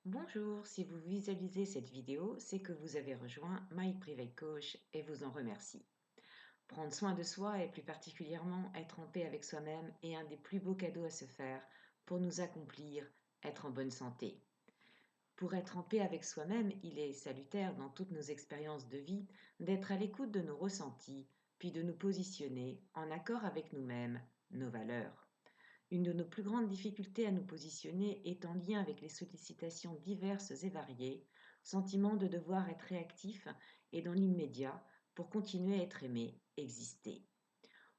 Bonjour, si vous visualisez cette vidéo, c'est que vous avez rejoint My Private Coach et vous en remercie. Prendre soin de soi et plus particulièrement être en paix avec soi-même est un des plus beaux cadeaux à se faire pour nous accomplir, être en bonne santé. Pour être en paix avec soi-même, il est salutaire dans toutes nos expériences de vie d'être à l'écoute de nos ressentis, puis de nous positionner en accord avec nous-mêmes, nos valeurs. Une de nos plus grandes difficultés à nous positionner est en lien avec les sollicitations diverses et variées, sentiment de devoir être réactif et dans l'immédiat pour continuer à être aimé, exister.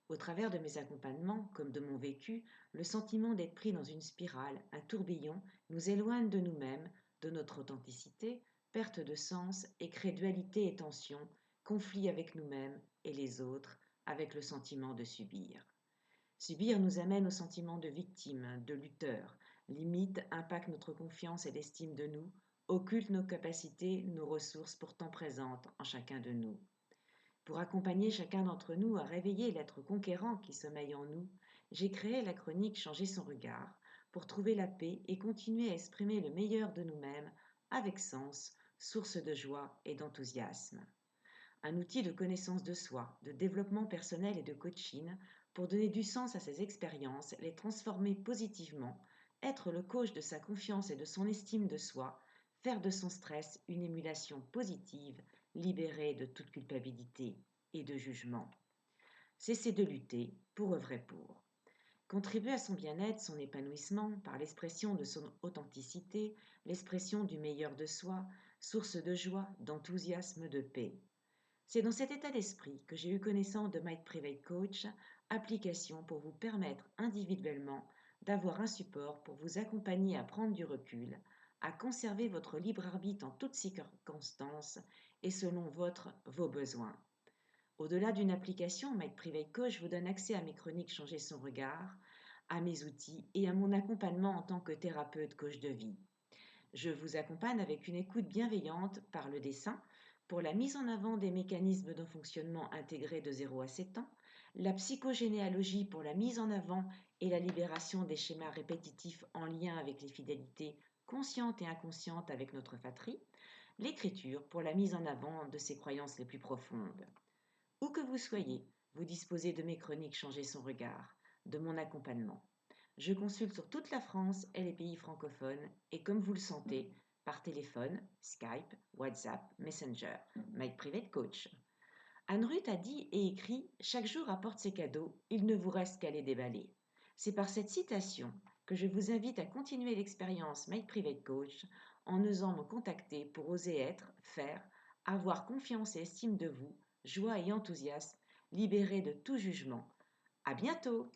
Au travers de mes accompagnements, comme de mon vécu, le sentiment d'être pris dans une spirale, un tourbillon, nous éloigne de nous-mêmes, de notre authenticité, perte de sens et crée dualité et tension, conflit avec nous-mêmes et les autres, avec le sentiment de subir. Subir nous amène au sentiment de victime, de lutteur, limite, impacte notre confiance et l'estime de nous, occulte nos capacités, nos ressources pourtant présentes en chacun de nous. Pour accompagner chacun d'entre nous à réveiller l'être conquérant qui sommeille en nous, j'ai créé la chronique Changer son regard pour trouver la paix et continuer à exprimer le meilleur de nous-mêmes avec sens, source de joie et d'enthousiasme. Un outil de connaissance de soi, de développement personnel et de coaching pour donner du sens à ses expériences, les transformer positivement, être le coach de sa confiance et de son estime de soi, faire de son stress une émulation positive, libérée de toute culpabilité et de jugement. Cesser de lutter pour œuvrer pour. Contribuer à son bien-être, son épanouissement par l'expression de son authenticité, l'expression du meilleur de soi, source de joie, d'enthousiasme, de paix. C'est dans cet état d'esprit que j'ai eu connaissance de My Private Coach, application pour vous permettre individuellement d'avoir un support pour vous accompagner à prendre du recul, à conserver votre libre arbitre en toutes circonstances et selon vos besoins. Au-delà d'une application, My Private Coach vous donne accès à mes chroniques Changer son regard, à mes outils et à mon accompagnement en tant que thérapeute coach de vie. Je vous accompagne avec une écoute bienveillante par le dessin pour la mise en avant des mécanismes de fonctionnement intégrés de 0 à 7 ans, la psychogénéalogie pour la mise en avant et la libération des schémas répétitifs en lien avec les fidélités conscientes et inconscientes avec notre fatrie, l'écriture pour la mise en avant de ses croyances les plus profondes. Où que vous soyez, vous disposez de mes chroniques Changer son regard, de mon accompagnement. Je consulte sur toute la France et les pays francophones et comme vous le sentez, par téléphone, Skype, WhatsApp, Messenger, My Private Coach. Anne Ruth a dit et écrit Chaque jour apporte ses cadeaux, il ne vous reste qu'à les déballer. C'est par cette citation que je vous invite à continuer l'expérience My Private Coach en osant me contacter pour oser être, faire, avoir confiance et estime de vous, joie et enthousiasme, libéré de tout jugement. À bientôt!